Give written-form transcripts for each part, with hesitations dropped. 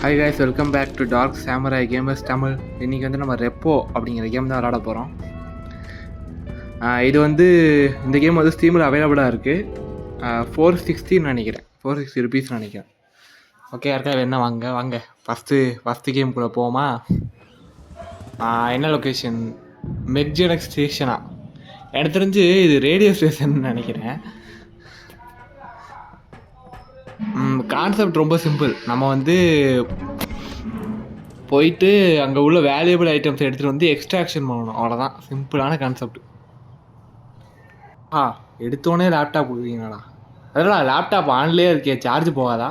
Hi guys, welcome back to Dark Samurai Gamers Tamil. இன்றைக்கி வந்து நம்ம ரெப்போ அப்படிங்கிற கேம் தான் விளாட போகிறோம். இது வந்து இந்த கேம் வந்து ஸ்டீமில் அவைலபிளாக இருக்குது. 460 நினைக்கிறேன், 460 ருபீஸ் நினைக்கிறேன். ஓகே, யாருக்கா என்ன வாங்க ஃபஸ்ட்டு கேமுக்குள்ளே போமா. என்ன லொக்கேஷன்? மெக்ஜெனக் ஸ்டேஷனா? எனக்கு தெரிஞ்சு இது ரேடியோ ஸ்டேஷன் நினைக்கிறேன். கான்செப்ட் ரொம்ப சிம்பிள். நம்ம வந்து போயிட்டு அங்கே உள்ள வேல்யூபிள் ஐட்டம்ஸ் எடுத்துகிட்டு வந்து எக்ஸ்ட்ராக்ஷன் பண்ணணும், அவ்வளோதான். சிம்பிளான கான்செப்ட். எடுத்தோடனே லேப்டாப் கொடுக்குறீங்களாடா? அதெல்லாம் லேப்டாப் ஆன்லேயே இருக்கே, சார்ஜ் போகாதா?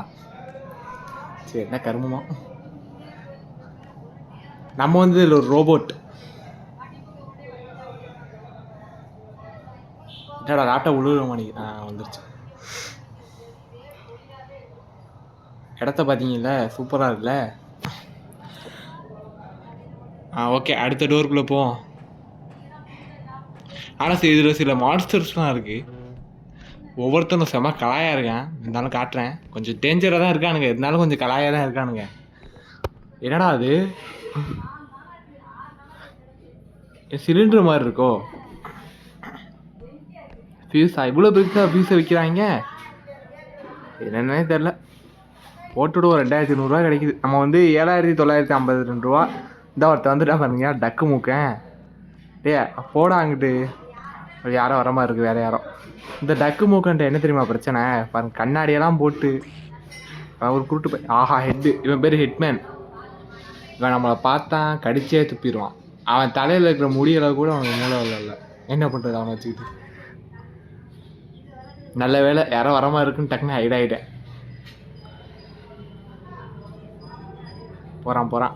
சரி, என்ன கருமமா. நம்ம வந்து இதில் ஒரு ரோபோட். என்னடா லேப்டாப் உழுவுற மாதிரி வந்துருச்சு. இடத்த பார்த்தீங்கல்ல, சூப்பராக இருக்குல்ல. ஓகே, அடுத்த டோருக்குள்ளே போவோம். ஆனால் இதில் சில மான்ஸ்டர்ஸ்லாம் இருக்குது. ஒவ்வொருத்தரும் செம கலாயாக இருக்கேன். இருந்தாலும் காட்டுறேன். கொஞ்சம் டேஞ்சராக தான் இருக்கானுங்க, இருந்தாலும் கொஞ்சம் கலாயாக தான் இருக்கானுங்க. என்னடா அது சிலிண்டர் மாதிரி இருக்கோ? ஃபியூஸா? இவ்வளோ பெருசாக ஃபியூஸை விற்கிறாங்க, என்னென்னே தெரில. போட்டுவிட ஒரு 2200 கிடைக்குது. நம்ம வந்து 7952 ரூபா. இந்த ஒருத்த வந்துட்டா பாருங்க, டக்கு மூக்கேன். போடா அங்கிட்டு. யாரோ வர மாதிரி இருக்குது, வேறு யாரோ. இந்த டக்கு மூக்கன்ட்டு என்ன தெரியுமா பிரச்சனை? பாருங்க, கண்ணாடியெல்லாம் போட்டு ஒரு குருட்டு ஆஹா ஹெட்டு. இவன் பேர் ஹெட்மேன். இவன் நம்மளை பார்த்தான் கடிச்சே துப்பிடுவான். அவன் தலையில் இருக்கிற முடியலை கூட அவனுக்கு மூளை இல்லை. என்ன பண்ணுறது அவனை வச்சுக்கிட்டு? நல்ல வேலை யாரோ வர மாதிரி இருக்குன்னு டக்குன்னு ஹைட் ஆகிட்டேன். போகிறான்.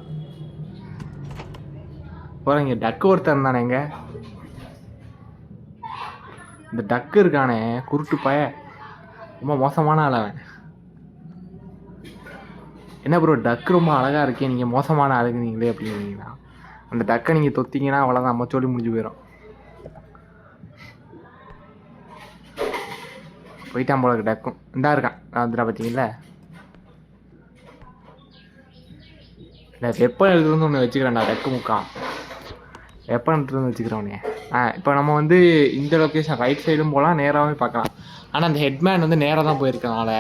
இங்கே டக்கு ஒருத்தர் இருந்தானேங்க. இந்த டக்கு இருக்கானே, குருட்டு பய, ரொம்ப மோசமான ஆள் அவன். என்ன ப்ரோ, டக்கு ரொம்ப அழகாக இருக்கே, நீங்கள் மோசமான ஆளுக்குனீங்களே அப்படிங்கிறீங்களா? அந்த டக்கை நீங்கள் தொத்திங்கன்னா அவ்வளோதான், நம்ம சொல்லி முடிஞ்சு போயிடும். போயிட்டான் போல டக்கும். இந்தா இருக்கான் வந்துடா, பார்த்தீங்களா? இல்லை, வெப்பம் எடுத்துருந்து ஒன்று வச்சுக்கிறேன்டா. டக்கு முக்கான் வெப்பம் எடுத்துருந்து வச்சுக்கிறவனே. இப்போ நம்ம வந்து இந்த லொக்கேஷன் ரைட் சைடும் போகலாம், நேராகவே பார்க்கலாம். ஆனால் அந்த ஹெட்மேன் வந்து நேராக தான் போயிருக்கனால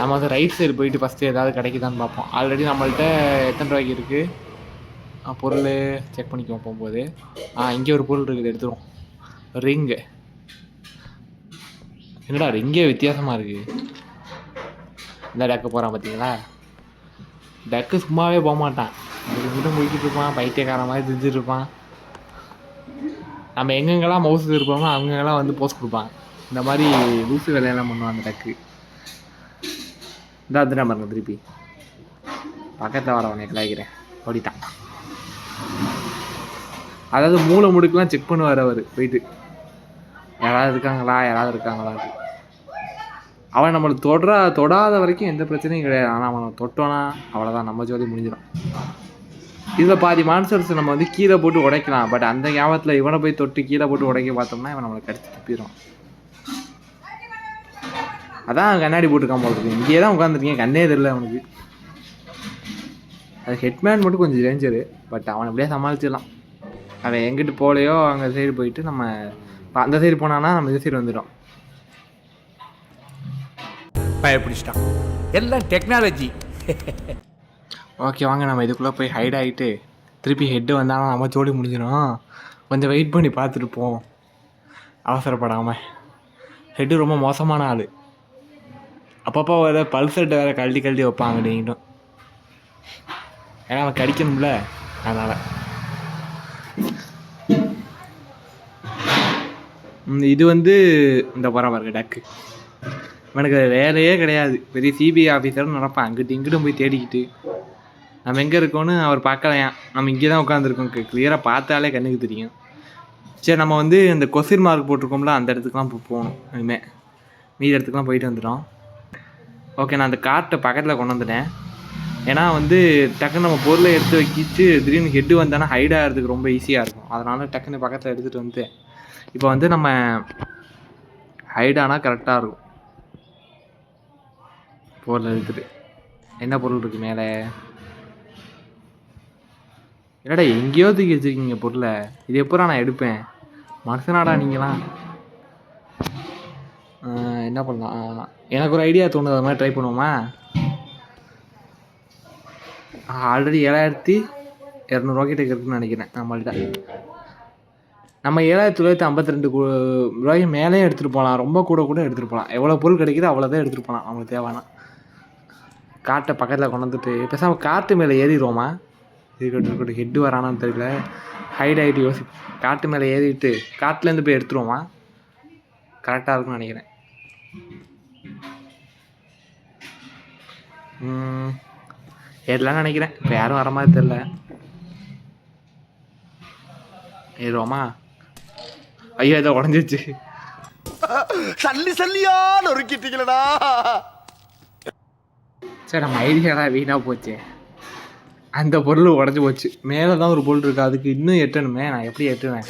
நம்ம வந்து ரைட் சைடு போயிட்டு ஃபஸ்ட்டு ஏதாவது கிடைக்குதான்னு பார்ப்போம். ஆல்ரெடி நம்மள்ட்ட எத்தனை ரூபாய்க்கு இருக்குது பொருள் செக் பண்ணிக்குவோம் போகும்போது. இங்கே ஒரு பொருள் இருக்குது, எடுத்துருவோம். ரிங்கு. என்னடா ரிங்கே வித்தியாசமாக இருக்குது. இந்த டக்கு போகிறான் பார்த்தீங்களா? டக்கு சும்மாவே போக மாட்டான், இங்கிட்ட முடிக்கிட்டு இருப்பான், பைத்தியக்கார மாதிரி திரிஞ்சிட்டு இருப்பான். நம்ம எங்கெங்கெல்லாம் மவுஸ் இருப்போமோ அங்கெல்லாம் வந்து போஸ்ட் கொடுப்பான். இந்த மாதிரி லூசு வேலையெல்லாம் பண்ணுவான் அந்த டக்கு. இந்த அதுதான் பாருங்க, திருப்பி பக்கத்தில் வரவனே கலாய்க்கிறேன், ஓடிட்டான். அதாவது மூளை முடுக்கெலாம் செக் பண்ணுவார் அவர் போயிட்டு, யாராவது இருக்காங்களா. அவன் நம்மளை தொடாத வரைக்கும் எந்த பிரச்சனையும் கிடையாது. ஆனால் அவனை தொட்டோன்னா அவ்வளோதான், நம்ம ஜோதி முடிஞ்சிடும். இதில் பாதி மான்ஸ்டர்ஸ் நம்ம வந்து கீழே போட்டு உடைக்கலாம். பட் அந்த ஞாபகத்தில் இவனை போய் தொட்டு கீழே போட்டு உடைக்க பார்த்தோம்னா இவன் நம்மளை கடிச்சு துப்பிடுவான். அதான் கண்ணாடி போட்டுக்காம போகிறது. இங்கேயே தான் உட்காந்துருக்கேன், கண்ணே தெரியல அவனுக்கு. அது ஹெட்மேன் மட்டும் கொஞ்சம் டேஞ்சரு, பட் அவனை அப்படியே சமாளிச்சிடலாம். அவன் எங்கிட்டு போகலையோ அங்கே சைடு போயிட்டு நம்ம அந்த சைடு போனான்னா நம்ம இந்த சைடு வந்துடும். பயப்பிடிச்சிட்டான், எல்லாம் டெக்னாலஜி. ஓகே, வாங்க நம்ம இதுக்குள்ளே போய் ஹைட் ஆகிட்டு திருப்பி ஹெட்டு வந்தாலும் நம்ம ஜோடி முடிஞ்சிடும். கொஞ்சம் வெயிட் பண்ணி பார்த்துருப்போம், அவசரப்படாமல். ஹெட்டு ரொம்ப மோசமான ஆள். அப்பப்போ வேறு பல்செட்டை வேறு கழட்டி வைப்பாங்க நீங்களும், ஏன்னா அவன் கடிக்கணும்ல, அதனால். இது வந்து இந்த பரவாயில்ல டக்கு. இவனுக்கு வேலையே கிடையாது, பெரிய சிபிஐ ஆஃபீஸரும் நடப்பான். அங்கிட்டு இங்கிட்டும் போய் தேடிக்கிட்டு நம்ம எங்கே இருக்கோன்னு அவர் பார்க்கலையாம். நம்ம இங்கே தான் உட்காந்துருக்கோம், கிளியராக பார்த்தாலே கண்ணுக்கு தெரியும். சரி, நம்ம வந்து இந்த கொஸ்டின் மார்க் போட்டிருக்கோம்ல, அந்த இடத்துக்குலாம் போகணும். இனிமேல் மீதி இடத்துக்குலாம் போயிட்டு வந்துட்டோம். ஓகே, நான் அந்த கார்ட்டை பக்கத்தில் கொண்டு வந்துட்டேன். ஏன்னா வந்து டக்குன்னு நம்ம பொருளை எடுத்து வைக்கிச்சு திடீர்னு ஹெட்டு வந்தானா ஹைட் ஆகிறதுக்கு ரொம்ப ஈஸியாக இருக்கும். அதனால் டக்குன்னு பக்கத்தில் எடுத்துகிட்டு வந்து இப்போ வந்து நம்ம ஹைட் ஆனால் கரெக்டாக இருக்கும். பொருள் எடுத்துகிட்டு என்ன பொருள் இருக்குது மேலே? என்னடா எங்கேயோ தூக்கி வச்சுருக்கீங்க பொருளை, இது எப்போ நான் எடுப்பேன்? மனுஷனாடா நீங்களாம். என்ன பண்ணலாம்? எனக்கு ஒரு ஐடியா தோணுது, அது மாதிரி ட்ரை பண்ணுவோமா? ஆல்ரெடி 7200 கிட்ட இருக்குன்னு நினைக்கிறேன் நம்மள்கிட்ட. நம்ம 7952 ரூபாய்க்கு மேலே எடுத்துகிட்டு போகலாம், ரொம்ப கூட எடுத்துகிட்டு போகலாம். எவ்வளோ பொருள் கிடைக்குதோ அவ்வளோதான் எடுத்துகிட்டு போகலாம் நம்மளுக்கு தேவைன்னா. காட்டை பக்கத்தில் கொண்டு வந்துட்டு பேசாமல் காட்டு மேலே ஏறிடுவோமா? இருக்கட்டும், ஹெட்டு வரானான்னு தெரியல, ஹைட் ஆகிட்டு காட்டு மேலே ஏறிட்டு காட்டுலேருந்து போய் எடுத்துருவோமா? கரெக்டாக இருக்கும்னு நினைக்கிறேன். ஏறலான்னு நினைக்கிறேன். இப்போ யாரும் வர மாதிரி தெரில. ஏறுவோமா? ஐயோ இதை உடஞ்சிச்சு. சல்லியா நொறுக்கிட்டீங்களா? சரி, நம்ம ஐடியாலாம் வீணாக போச்சு. அந்த பொருள் உடஞ்சி போச்சு. மேலே தான் ஒரு பொருள் இருக்குது, அதுக்கு இன்னும் எட்டணுமே. நான் எப்படி எட்டுவேன்?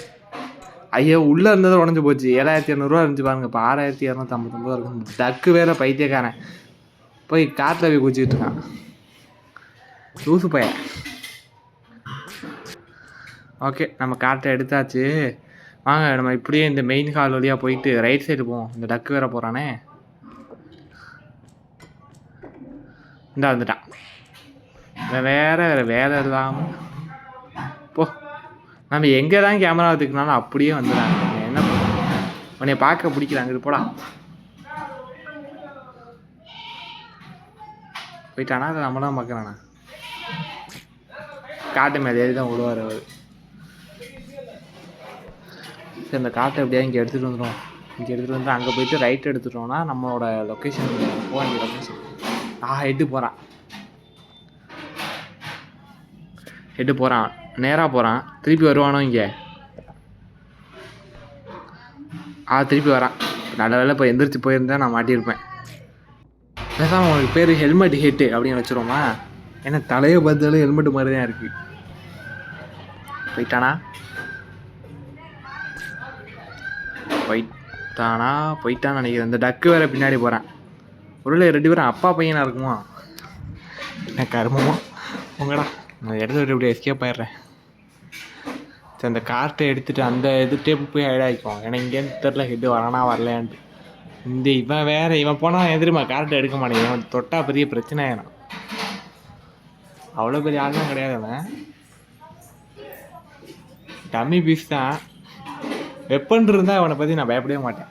ஐயோ உள்ளே இருந்ததை உடஞ்சி போச்சு. 7200 இருந்துச்சு பாருங்க. இப்போ 6259 இருக்கும். டக்கு வேற பைத்தியக்காரன் போய் காட்டில் போய் குச்சிக்கிட்டு இருக்கான். லூசு பையன். ஓகே, நம்ம காட்டை எடுத்தாச்சு. வாங்க நம்ம இப்படியே இந்த மெயின் ஹால் வழியாக போயிட்டு ரைட் சைடு போவோம். இந்த டக்கு வேற போகிறானே. இந்தா வந்துட்டான். வேற வேலை இல்லாமல் போ. நம்ம எங்கே தான் கேமரா வச்சுக்கனாலும் அப்படியே வந்துடுறாங்க. என்ன பண்ணுறோம்? உன்னை பார்க்க பிடிக்கிறாங்க. போடா. போயிட்டானா? அதை நம்ம தான் பார்க்குறானா? காட்டு மேலே ஏறி தான் விடுவார் அவர். சரி, இந்த காட்டை எப்படியா இங்கே எடுத்துகிட்டு வந்துடும். இங்கே எடுத்துகிட்டு வந்து அங்கே போயிட்டு ரைட் எடுத்துட்டோம்னா நம்மளோட லொக்கேஷன் போக வேண்டிய லொக்கேஷன். ஹெட்டு போகிறான். ஹெட்டு போகிறான், நேராக போகிறான். திருப்பி வருவானோ இங்கே? திருப்பி வரான். நல்ல வேலை இப்போ எந்திரிச்சு போயிருந்தா நான் மாட்டியிருப்பேன். பேசாமல் உங்களுக்கு பேர் ஹெல்மெட் ஹெட்டு அப்படின்னு வச்சுருவோமா? ஏன்னா தலையை பார்த்தாலும் ஹெல்மெட்டு மாதிரி தான் இருக்குது. போயிட்டான்னு நினைக்கிறேன். இந்த டக்கு வேறு பின்னாடி போகிறேன். ஒருவேளை 2 பேரும் அப்பா பையனாக இருக்குமா? என்ன கருமமா உங்கடா. நான் இடத்த விட்டு இப்படி எஸ்கேப் ஆயிடுறேன். சரி, அந்த கார்ட்டை எடுத்துகிட்டு அந்த டேப்பு போய் ஹைட் ஆகிக்குவோம். ஏன்னா இங்கேருந்து தெரில ஹெட்டு வரானா வரலையான்ட்டு. இவன் போனால் எதிரிமா கார்ட்டை எடுக்க மாட்டேன். இவன் தொட்டா பெரிய பிரச்சனை ஆயிடும். அவ்வளோ பெரிய ஆளும் கிடையாது. அவன் டம்மி பீஸ் தான். வெப்பன் இருந்தால் அவனை பற்றி நான் பயப்படவே மாட்டேன்.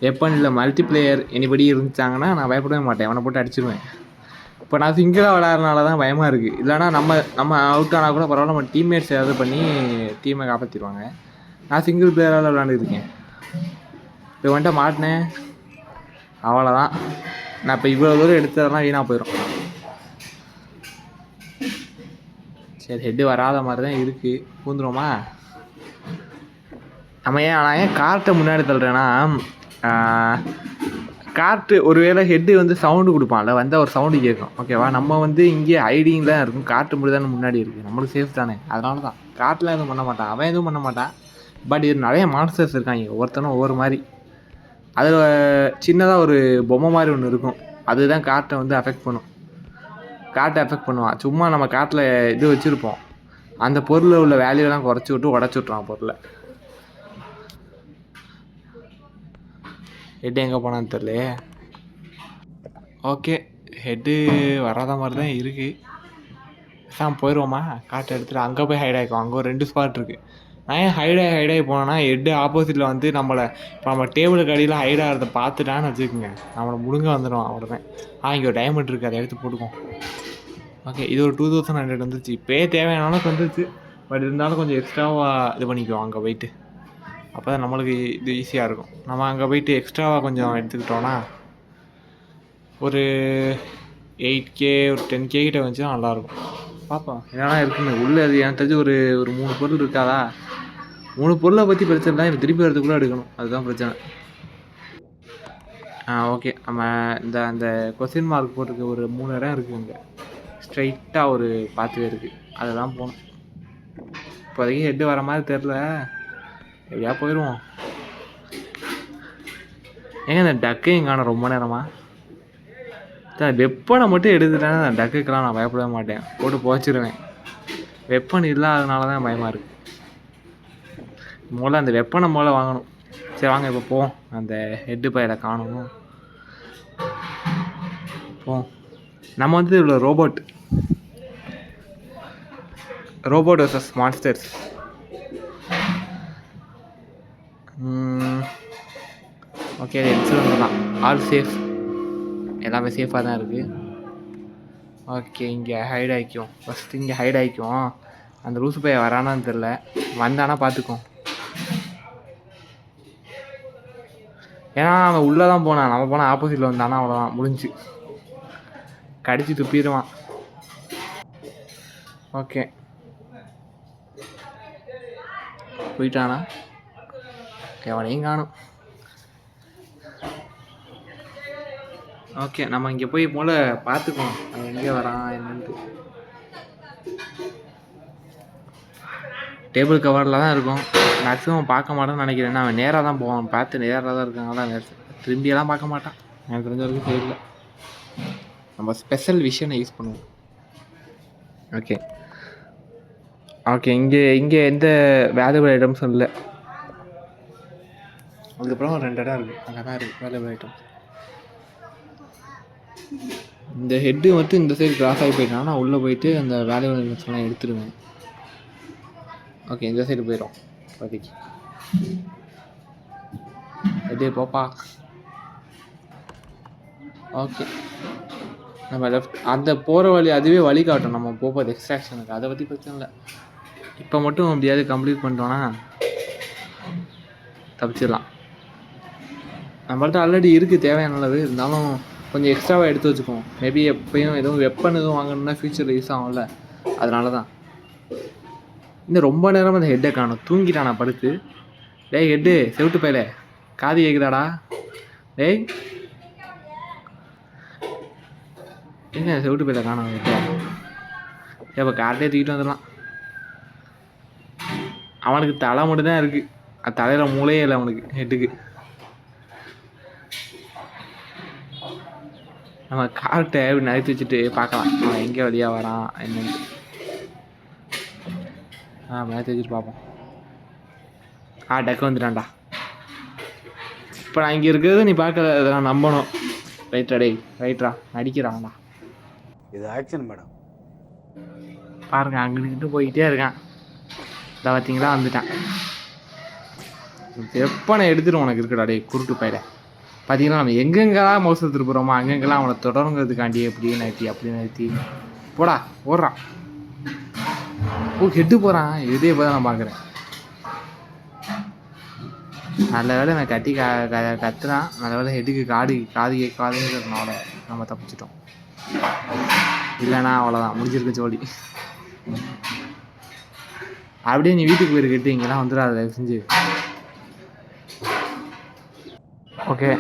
வெப்பன் இல்லை மல்டிப்ளேயர் எனிபடி இருந்துச்சாங்கன்னா நான் பயப்படவே மாட்டேன். அவனை போட்டு அடிச்சிடுவேன். இப்போ நான் சிங்கிளாக விளையாடுறதுனால தான் பயமாக இருக்குது. இல்லைனா நம்ம அவுட் ஆனால் கூட பரவாயில்ல, நம்ம டீம்மேட்ஸ் ஏதாவது பண்ணி டீமை காப்பாற்றிடுவாங்க. நான் சிங்கிள் பிளேயரால் விளையாண்டுருக்கேன். இப்போ வந்துட்டு மாட்டினேன், அவ்வளோதான். நான் இப்போ இவ்வளோ தூரம் எடுத்ததெல்லாம் வீணாக போயிடும். சரி, ஹெட்டு வராத மாதிரி தான் இருக்குது. பூந்துருவோமா? நான் ஏன் கார்ட்டை முன்னாடி தள்ளுறேன்னா, கார்ட்டு ஒருவேளை ஹெட்டு வந்து சவுண்டு கொடுப்பான்ல, வந்தால் ஒரு சவுண்டு கேட்கும். ஓகேவா? நம்ம இங்கே ஹைடிங் தான் இருக்கும். கார்ட்டு முடி தானே முன்னாடி இருக்குது, நம்மளுக்கு சேஃப் தானே. அதனால தான் கார்ட்டெலாம் எதுவும் பண்ண மாட்டான். அவன் எதுவும் பண்ண மாட்டான். பட் இது நிறைய மான்ஸ்டர்ஸ் இருக்காங்க, ஒவ்வொருத்தனும் ஒவ்வொரு மாதிரி. அதில் சின்னதாக ஒரு பொம்மை மாதிரி ஒன்று இருக்கும், அதுதான் கார்ட்டை அஃபெக்ட் பண்ணும். கார்ட்டை அஃபெக்ட் பண்ணுவான். சும்மா நம்ம காட்டில் இது வச்சுருப்போம், அந்த பொருளில் உள்ள வேல்யூலாம் குறைச்சி விட்டு உடச்சி விட்ருவான் பொருளை. ஹெட்டு எங்கே போனான்னு தெரியல. ஓகே, ஹெட்டு வராத மாதிரி தான் இருக்குது. போயிடுவோமா? காட்டை எடுத்துகிட்டு அங்கே போய் ஹைட் ஆகிக்கும். அங்கே ஒரு 2 ஸ்பாட் இருக்குது. நான் ஏன் ஹைடாகி போனேன்னா, ஹெட்டு ஆப்போசிட்டில் நம்மளை இப்போ நம்ம டேபிளுக்கு அடியில் ஹைடாகிறத பார்த்துட்டான்னு வச்சுக்கோங்க, நம்மளை முழுங்க வந்துடும். அவ்வளோதான். இங்கே ஒரு டைமண்ட் இருக்குது, அதை எடுத்து போட்டுக்கும். ஓகே, இது ஒரு 2100 வந்துருச்சு. இப்போயே தேவையான அளவுக்கு வந்துருச்சு. பட் இருந்தாலும் கொஞ்சம் எக்ஸ்ட்ராவாக இது பண்ணிக்குவோம் அங்கே போயிட்டு. அப்போ தான் நம்மளுக்கு இது ஈஸியாக இருக்கும். நம்ம அங்கே போயிட்டு எக்ஸ்ட்ராவாக கொஞ்சம் எடுத்துக்கிட்டோன்னா ஒரு 8K ஒரு 10K கிட்ட வந்துச்சுன்னா நல்லாயிருக்கும். பார்ப்போம் என்னென்னா இருக்குன்னு. உள்ளே அது எனக்கு தெரிஞ்சு ஒரு 3 பொருள் இருக்காதா? 3 பொருளை பற்றி பிரச்சனை தான், எனக்கு திருப்பி வரதுக்குள்ளே எடுக்கணும், அதுதான் பிரச்சனை. ஓகே, நம்ம அந்த கொஸ்டின் மார்க் போட்டிருக்க ஒரு 3 இடம் இருக்குது. இங்கே ஸ்ட்ரைட்டாக ஒரு பாத்வே இருக்குது, அதெல்லாம் போகணும். இப்போதைக்கு ஹெட்டு வர மாதிரி தெரில, எப்படியா போயிடுவோம். ஏங்க இந்த டக்கையும் காண ரொம்ப நேரமா? வெப்பனை மட்டும் எடுத்துட்டேன்னா டக்குக்கெல்லாம் நான் பயப்படவே மாட்டேன், போட்டு போச்சிருவேன். வெப்பன் இல்லாததுனால தான் பயமாக இருக்குது. முதல்ல அந்த வெப்பனை முதல்ல வாங்கணும். சரி வாங்க இப்போ போவோம். அந்த ஹெட்டு பையில காணணும். போவோம். நம்ம வந்து இவ்வளோ robot versus monsters. Okay, excellent தான். ஆல் சேஃப், எல்லாமே சேஃபாக தான் இருக்குது. ஓகே, இங்கே ஹைட் ஆகிக்கும். ஃபஸ்ட்டு இங்கே ஹைட் ஆகிக்கும். அந்த லூசு பைய வரானான்னு தெரில, வந்தானா பார்த்துக்கோம். ஏன்னா அவன் உள்ளே தான் போனான், நம்ம போனால் ஆப்போசிட்டில் வந்தானா அவ்வளோதான், முடிஞ்சு கடிச்சு துப்பிடுவான். ஓகே, போயிட்டானா? எவனையும் காணும். ஓகே, நம்ம இங்கே போய் போல பார்த்துக்குவோம் அவன் எங்கே வரான் என்னன்ட்டு. டேபிள் கவரில் தான் இருக்கும். மேக்ஸிமம் பார்க்க மாட்டேன்னு நினைக்கிறேன். அவன் நேராக தான் போவான், பார்த்து நேராக தான் இருக்காங்களா, திரும்பியெல்லாம் பார்க்க மாட்டான் எனக்கு தெரிஞ்ச வரைக்கும். தெரியல, நம்ம ஸ்பெஷல் விஷனை யூஸ் பண்ணுவோம். ஓகே ஓகே, இங்கே எந்த வேல்யூபிள் ஐட்டம்ஸும் இல்லை. அதுக்கப்புறம் 2 இடம் இருக்குது, அங்கே தான் இருக்குது வேல்யூபிள் ஐட்டம்ஸ். இந்த ஹெட்டு மட்டும் இந்த சைடு கிராஸ் ஆகி போயிட்டான். நான் உள்ளே போயிட்டு அந்த வேல்யூபிள் ஐட்டம்ஸ்லாம் எடுத்துடுவேன். ஓகே, இந்த சைடு போயிடும் இப்போதைக்கு. ஹெட்டே போப்பா. ஓகே, நம்ம லெஃப்ட் அந்த போகிற வழி அதுவே வழி காட்டும் நம்ம போகிறது எக்ஸ்ட்ராக்ஷனுக்கு. அதை பற்றி பிரச்சனை இல்லை. இப்போ மட்டும் எப்படியாவது கம்ப்ளீட் பண்ணிட்டோன்னா தப்பிச்சிடலாம். நம்மள்ட்ட ஆல்ரெடி இருக்குது தேவையானது, இருந்தாலும் கொஞ்சம் எக்ஸ்ட்ராவாக எடுத்து வச்சுக்குவோம். மேபி எப்பயும் எதுவும் வெப்பன் எதுவும் வாங்கணுன்னா ஃப்யூச்சரில் யூஸ் ஆகும்ல, அதனால தான். இன்னும் ரொம்ப நேரமாக அந்த ஹெட்டை காணும். தூங்கிட்டானா படுத்து? டேய் ஹெட்டு, செவிட்டு பையில காது கேட்குதாடா? டேய் என்ன செவிட்டு பையில காணும் ஹெட்டை? இப்போ கார்ட்டே தூக்கிட்டு வந்துடலாம். அவனுக்கு தலை மட்டும் தான் இருக்குது, அது தலையில் மூளையே இல்லை அவனுக்கு, ஹெட்டுக்கு. நம்ம கார்ட்டை இப்படி நகர்த்தி வச்சுட்டு பார்க்கலாம் அவன் எங்கே வழியாக வரான் என்னன்னு. நகர்த்தி வச்சுட்டு பார்ப்போம். டக்கு வந்துட்டான்டா. இப்போ நான் இங்கே இருக்கிறது நீ பார்க்க இதெல்லாம் நம்பணும். ரைட்டா டேய், ரைட்ரா, நடிக்கிறான்டா. இது ஆக்ஷன் மேடம். பாருங்க, அங்கிட்டு போய்கிட்டே இருக்கான். இதை பார்த்தீங்களா, வந்துட்டான். வெப்பனை எடுத்துகிட்டு உனக்கு இருக்குடா டே குருட்டு பையில. பார்த்தீங்கன்னா நம்ம எங்கெங்கெல்லாம் மவுஸ் எடுத்துகிட்டு போகிறோமோ அங்கெங்கெல்லாம் அவனை தொடருங்கிறதுக்காண்டி எப்படியே நிறுத்தி போடா ஓடுறான். ஹெட்டு போகிறான். இதே இப்போ தான் நான் பார்க்குறேன். நல்ல வேலை நான் கத்துறான். நல்ல வேலை ஹெட்டுக்கு காது கேட்காதுங்கிறதுனால நம்ம தப்பிச்சிட்டோம். இல்லைன்னா அவ்வளோதான், முடிஞ்சிருக்கு ஜோலி. அப்படியே நீ வீட்டுக்கு போயிருக்கிட்டு இங்கெல்லாம் வந்துடாத தயவு செஞ்சு. ஓகே,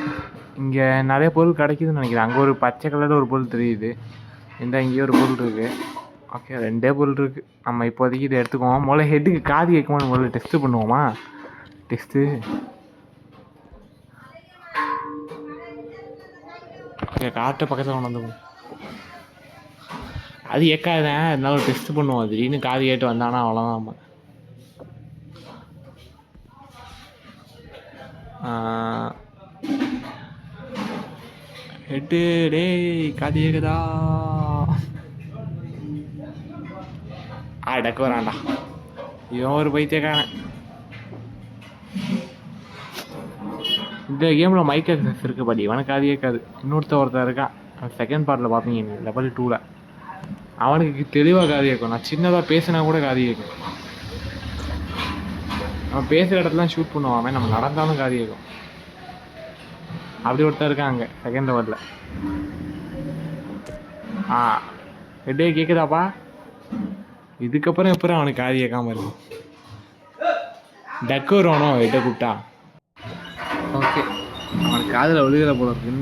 இங்கே நிறைய பொருள் கிடைக்குதுன்னு நினைக்கிறேன். அங்கே ஒரு பச்சை கலரில் ஒரு பொருள் தெரியுது. இங்கேயும் ஒரு பொருள் இருக்குது. ஓகே, 2 பொருள் இருக்குது. நம்ம இப்போதைக்கு இதை எடுத்துக்குவோம். முதல்ல ஹெட்டுக்கு காது கேட்கும்போது முதல்ல டெஸ்ட்டு பண்ணுவோமா? டெஸ்ட்டு. ஓகே, காட்டை பக்கத்தில் கொண்டு வந்துக்குவோம். அது ஏற்காதுதான், இருந்தாலும் டெஸ்ட் பண்ணுவோம். திடீர்னு காது கேட்டு வந்தானா அவ்வளோதான். நம்ம ஹெட்டு டேய் காது கேக்குதா? டக்கு வரான்டா. இவன் ஒரு பைத்தியக்காரன். இந்த கேமில் மைக் அக்சஸ் இருக்குது பாட்டி, இவனுக்கு காது கேட்காது. ஒருத்தர் இருக்கான், செகண்ட் பார்ட்டில் பார்ப்பீங்க லெவல் 2ல். அவனுக்கு தெளிவாக காது கேட்கும். நான் சின்னதாக பேசினா கூட காது கேட்கும். அவன் பேசுகிற இடத்துலாம் ஷூட் பண்ணுவான், நம்ம நடந்தாலும் காது கேட்கும். அப்படி ஒருத்தர் இருக்கான் அங்கே செகண்ட் லெவலில். ஹெட்டே கேட்குதாப்பா? இதுக்கப்புறம் எப்பறம் அவனுக்கு காது கேட்காம இருக்கும். டக்கு வருவானோ ஹெட்டை கூப்பிட்டா? ஓகே, அவனுக்கு காதில் விழுகிற போல இருக்கு.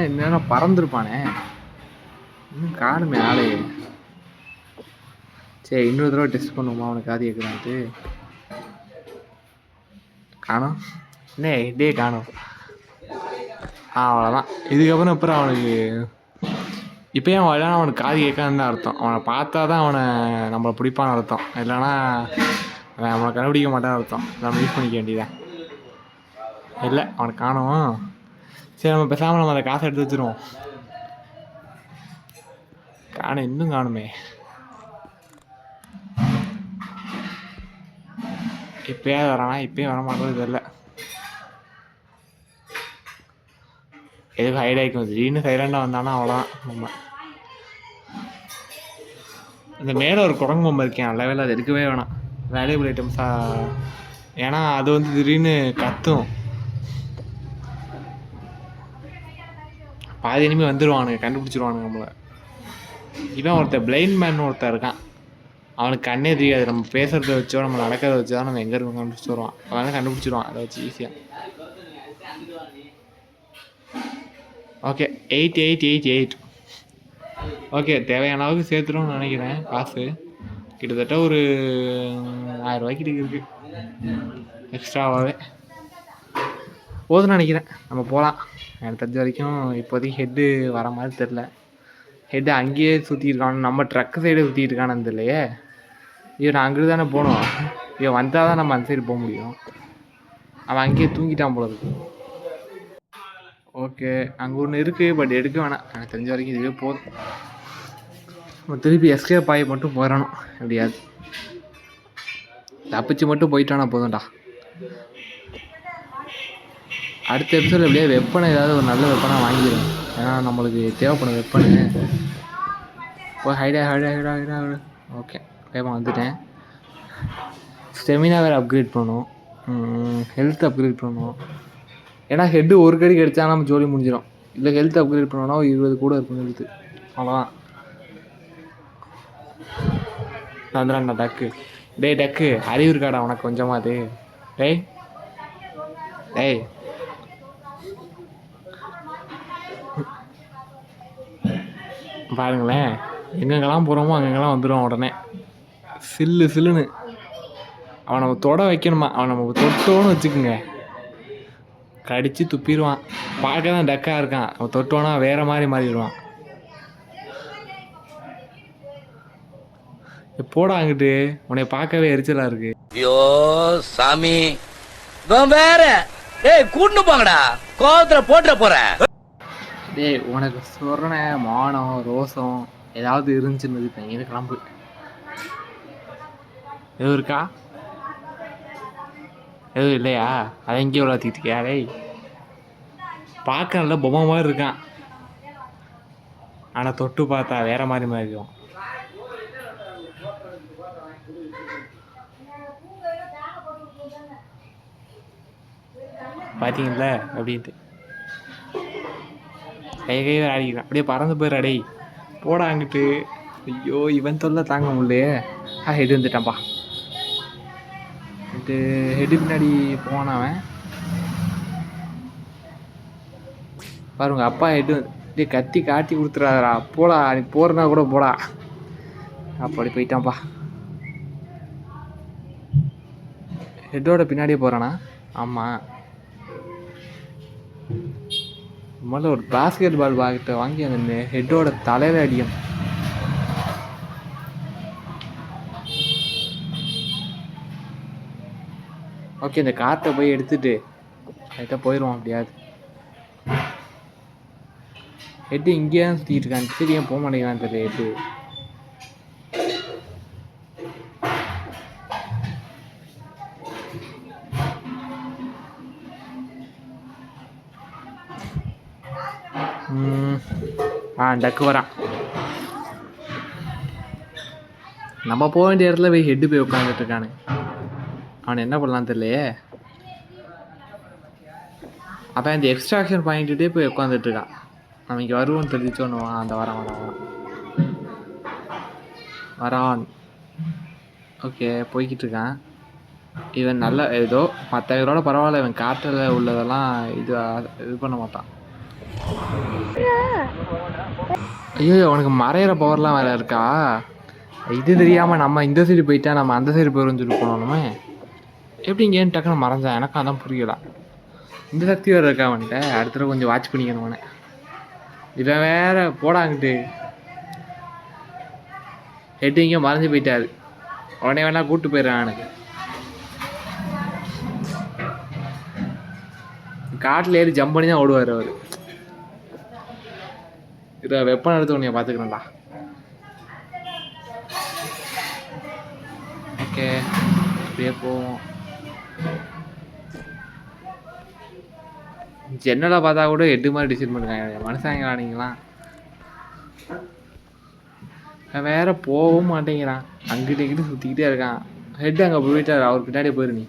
இல்லைன்னா பறந்துருப்பானே. இன்னும் காணுமே ஆளே. சரி, இன்னொரு தடவை டெஸ்ட் பண்ணுவோமா அவனுக்கு காது கேட்குறான்ட்டு. காணும் என்ன ஹெட்டே காணும். அவ்வளோதான். இதுக்கப்புறம் எப்பறம் அவனுக்கு இப்போயும் அவன் இல்லைனா அவனுக்கு காது கேட்கான்னு தான் அர்த்தம். அவனை பார்த்தா தான் அவனை நம்மளை பிடிப்பான்னு அர்த்தம். இல்லைனா அவன் அவனை கண்டுபிடிக்க மாட்டான்னு அர்த்தம். நம்ம யூஸ் பண்ணிக்க வேண்டியதான். இல்லை அவனை காணோம். சரி நம்ம பேசாமல் நம்ம அந்த காசை எடுத்து வச்சுருவோம். இன்னும் காணுமே. இப்போயாவது வரானா? இப்போயும் வர மாட்டேறது தெரில. எதுக்கு ஹைட் ஆகிக்கும் திடீர்னு சைலண்டாக வந்தானா அவ்வளோதான். நம்ம இந்த மேலே ஒரு குரங்கு பொம்மை இருக்கேன். நல்ல வேலை அது எடுக்கவே வேணாம். வேல்யூபிள் ஐட்டம்ஸாக. ஏன்னா அது வந்து திடீர்னு கத்தும். பாதி இனிமேல் வந்துடுவானுங்க, கண்டுபிடிச்சிருவானுங்க நம்மளை. இவன் ஒருத்தர் பிளைண்ட் மேன் ஒருத்தர் இருக்கான். அவனுக்கு கண்ணே தெரியாது. நம்ம பேசுகிறத வச்சோ நம்ம நடக்கிறத வச்சோ தான் நம்ம எங்கே இருக்கோம் கண்டுபிடிச்சி வருவான். அவன் கண்டுபிடிச்சிருவான் அதை வச்சு ஈஸியாக. ஓகே 8888. ஓகே தேவையான அளவுக்கு சேர்த்துரும்னு நினைக்கிறேன். காசு கிட்டத்தட்ட ஒரு 1000 ரூபாய்க்கு இருக்குது எக்ஸ்ட்ராவாகவே. போதுன்னு நினைக்கிறேன். நம்ம போகலாம். எனக்கு தெரிஞ்ச வரைக்கும் இப்போதைக்கு ஹெட்டு வர மாதிரி தெரில. ஹெட்டு அங்கேயே சுற்றிருக்கானு, நம்ம ட்ரக்கு சைடே சுற்றிட்டு இருக்கானு தெரியலையே. இவன் அங்கிட்டு தானே போகணும். இவன் வந்தால் தான் நம்ம அந்த சைடு போக முடியும். அவன் அங்கேயே தூங்கிட்டான் போல இருக்கு. ஓகே அங்கே ஒன்று இருக்குது, பட் எடுக்க வேணாம். எனக்கு தெரிஞ்ச வரைக்கும் இதுவே போதும். நம்ம திருப்பி எஸ்கேப் ஆகி மட்டும் போயிடணும். எப்படியாது தப்பிச்சு மட்டும் போயிட்டானா போதும்டா. அடுத்த எபிசோடில் எப்படியா வெப்பனை ஏதாவது ஒரு நல்ல வெப்பனாக வாங்கிடுவேன். ஏன்னா நம்மளுக்கு தேவைப்படும் வெப்பனு. போய் ஹைடா. ஓகே வேகமாக வந்துட்டேன். ஸ்டெமினா வேறு அப்கிரேட் பண்ணணும், ஹெல்த் அப்கிரேட் பண்ணணும். ஏன்னா ஹெட்டு ஒரு கடி கிடச்சா நம்ம ஜோலி முடிஞ்சிடும். இல்லை ஹெல்த் அப்கிரேட் பண்ணோன்னா 20 கூட இருக்கும் ஹெல்த்து. அவ்வளோதான். வந்துடான்டா டக்கு. டேய் டக்கு அறிவு இருக்காடா உனக்கு கொஞ்சமாது? டேய் பாருங்களேன், எங்கெங்கெல்லாம் போகிறோமோ அங்கெங்கெல்லாம் வந்துடுவான் உடனே. சில்லுன்னு அவன் நம்ம தொட வைக்கணுமா? அவன் நம்ம தொட்டோன்னு வச்சுக்கோங்க, கடித்து துப்பிடுவான். பார்க்க தான் டக்காக இருக்கான். அவன் தொட்டோன்னா வேறு மாதிரி மாறிடுவான். போடா அங்கிட்டு, உன்னை பார்க்கவே எரிச்சலாக இருக்கு. ஐயோ சாமி வேற கூட்டு போங்கடா, கோவத்துல போட்டுற போறேன். டேய் உனக்கு சொரண மானம் ரோசம் ஏதாவது இருந்துச்சுன்னு இது கிளம்பு. எதுவும் இருக்கா? எதுவும் இல்லையா? அதை எங்கேயும் வளர்த்திக்கிட்டியா? டேய் பார்க்க நல்லா பொம்மை மாதிரி இருக்கான், ஆனால் தொட்டு பார்த்தா வேற மாதிரி இருக்கும். பார்த்தீங்களா அப்படின்ட்டு கை ஆடிக்கிறான். அப்படியே பறந்து போயிடுறா. டேய் போடா அங்கிட்டு. ஐயோ இவன் தொல்லை தாங்க முடியலையே. ஹெட் வந்துட்டான்ப்பா. ஹெட்டு பின்னாடி போனவன் பாருங்க. அப்பா ஹெட்டு அப்படியே கத்தி காட்டி கொடுத்துறாரா. போடா நீ போறனா கூட போடா. அப்படி போயிட்டான்ப்பா. ஹெட்டோட பின்னாடியே போகிறானா? ஆமாம். முதல்ல ஒரு பாஸ்கெட் பால் பாக்கிட்ட வாங்கி அந்த ஹெட்டோட தலையில அடியும். ஓகே இந்த காற்றை போய் எடுத்துட்டு லைட்டாக போயிடுவோம். அப்படியாது ஹெட்டு இங்கேயே தான் சுற்றிட்டு இருக்கான். சரி ஏன் போக மாட்டேங்கிறான்னு தெரியல ஹெட்டு. டக்கு வரான். நம்ம போக வேண்டிய இடத்துல போய் ஹெட்டு போய் உட்காந்துட்டு இருக்கானு. அவன் என்ன பண்ணலான்னு தெரியலையே. அப்போ இந்த எக்ஸ்ட்ராக்ஷன் பாயிண்ட்டுட்டே போய் உட்காந்துட்டு இருக்கான். நம்ம இங்கே வருவோன்னு தெரிஞ்சிச்சோன்னு அந்த வரான். ஓகே போய்கிட்டு இருக்கான். இவன் நல்ல ஏதோ மற்ற இவரோட பரவாயில்ல. இவன் காற்றில் உள்ளதெல்லாம் இது பண்ண மாட்டான். ஐயோ அவனுக்கு மறையிற பவர்லாம் வேறு இருக்கா? இது தெரியாமல் நம்ம இந்த சைடு போயிட்டா நம்ம அந்த சைடு போயிடும்னு சொல்லி போனோமே. எப்படி இங்கேன்னு டக்குன்னு மறைஞ்சான்? எனக்கு அதான் புரியலாம். இந்த சக்தி வேறு இருக்கா அவன்கிட்ட. அடுத்த கொஞ்சம் வாட்ச் பண்ணிக்கணும் அவனை. இவன் வேற போடாங்கிட்டு ஹெட் எங்கேயோ மறைஞ்சு போயிட்டாரு. உடனே வேணா கூப்பிட்டு போயிடுறான் எனக்கு. காட்டில் ஏறி ஜம்ப் பண்ணி தான் ஓடுவார் அவர். இதை வெப்பன் எடுத்து உன்னைய பார்த்துக்கிறேன்டா. ஓகே அப்படியே போவோம். ஜன்னலை பார்த்தா கூட ஹெட்டு மாதிரி டிசைன் பண்ணுறாங்க மனுஷங்களா நீங்களாம். வேற போகவும் மாட்டேங்கிறான், அங்கிட்ட இங்கிட்ட சுற்றிக்கிட்டே இருக்கான். ஹெட் அங்கே போயிட்டார், அவர் பின்னாடியே போயிரு. நீ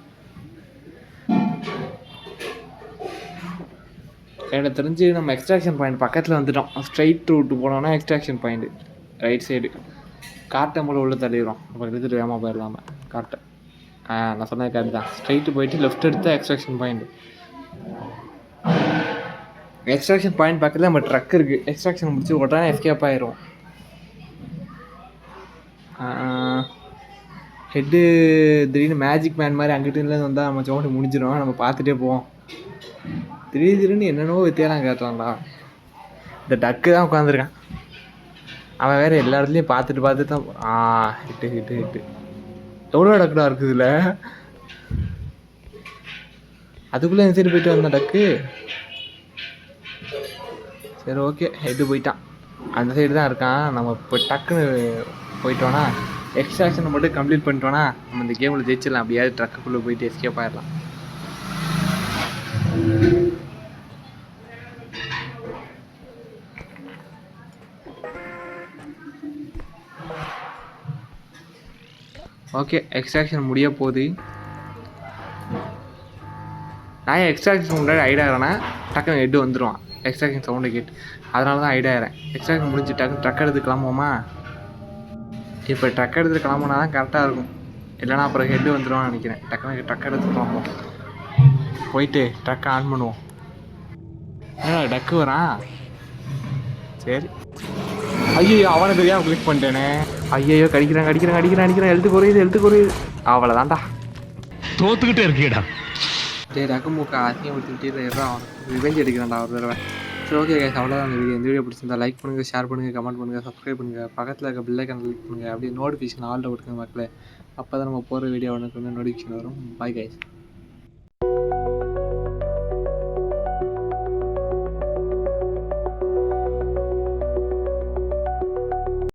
எனக்கு தெரிஞ்சு நம்ம எக்ஸ்ட்ராக்ஷன் பாயிண்ட் பக்கத்தில் வந்துட்டோம். ஸ்ட்ரைட் ரூட்டு போனோன்னா எக்ஸ்ட்ராக்ஷன் பாயிண்ட் ரைட் சைடு காட்டை மூலம் உள்ள தள்ளிடுறோம். அப்புறம் எடுத்துகிட்டு வேகமாக போயிடலாமல் காட்டை. நான் சொன்னது கரெக்ட் தான். ஸ்ட்ரைட்டு போயிட்டு லெஃப்ட் எடுத்தால் எக்ஸ்ட்ராக்ஷன் பாயிண்ட். எக்ஸ்ட்ராக்ஷன் பாயிண்ட் பக்கத்தில் நம்ம ட்ரக் இருக்குது. எக்ஸ்ட்ராக்ஷன் முடிச்சு உடனே எஸ்கேப் ஆயிரும். ஹெட்டு திடீர்னு மேஜிக் மேன் மாதிரி அங்கிட்டு வந்தால் நம்ம சோண்டு முடிஞ்சிடும். நம்ம பார்த்துட்டே போவோம். திடீர்னு என்னென்னவோ வித்தியாசம் கேட்டான்டா. இந்த டக்கு தான் உட்காந்துருக்கான். அவன் வேறு எல்லா இடத்துலையும் பார்த்துட்டு தான் ஹிட்டு ஹிட்டு ஹிட்டு. எவ்வளோ டக்குடா இருக்குதுல்ல. அதுக்குள்ளே இந்த சைடு போயிட்டு வந்தான் டக்கு. சரி ஓகே, ஹெட்டு போயிட்டான். அந்த சைடு தான் இருக்கான். நம்ம இப்போ டக்குன்னு போயிட்டோன்னா எக்ஸ்ட்ராக்ஷனை மட்டும் கம்ப்ளீட் பண்ணிட்டோன்னா நம்ம இந்த கேமில் ஜெயிச்சிடலாம். அப்படியாவது ட்ரக்குள்ளே போயிட்டு எஸ்கேப் ஆயிடலாம். ஓகே, எக்ஸ்ட்ராக்ஷன் முடிய போகுது. நான் எக்ஸ்ட்ராக்ஷன் முன்னாடி ஐடாகிறேன்னா டக்குன்னு ஹெட்டு வந்துடுவான் எக்ஸ்ட்ராக்ஷன் சவுண்டை கேட்டு. அதனால தான் ஐடாகிறேன். எக்ஸ்ட்ராக்ஷன் முடிஞ்சு டக்குன்னு ட்ரக் எடுத்து கிளம்புவோமா. இப்போ ட்ரக் எடுத்து கிளம்புனா தான் கரெக்டாக இருக்கும். இல்லைனா அப்புறம் ஹெட்டு வந்துடுவான்னு நினைக்கிறேன். டக்குன்னு ட்ரக் எடுத்து கிளம்புவோம். போயிட்டு ட்ரக்கை ஆன் பண்ணுவோம். டக்கு வரான். சரி. ஐயோ அவனை தெரியாமல் கிளிக் பண்ணிட்டேனே. ஐயோ கடிக்கிறான் எழுத்து குறையுது. அவ்வளோதான்டா, தோத்துக்கிட்டே இருக்கீடா. சரி டக்கு மூக்கா அசிங்கப்படுத்திக்கிட்டே அவனுக்கு ரிவெஞ்ச் எடுக்கிறான்டா ஒரு தடவை. சரி ஓகே கைஸ், அவ்வளோதான் இந்த வீடியோ. இந்த வீடியோ பிடிச்சிருந்தா லைக் பண்ணுங்கள், ஷேர் பண்ணுங்கள், கமெண்ட் பண்ணுங்கள், சப்ஸ்கிரைப் பண்ணுங்கள். பக்கத்தில் இருக்க பெல் ஐகான் கிளிக் பண்ணுங்கள். அப்படியே நோட்டிஃபிகேஷன் ஆல்ல கொடுத்துங்க மக்களே. அப்போ தான் நம்ம போகிற வீடியோ உனக்கு வந்து நோட்டிஃபிகேஷன் வரும். Bye guys.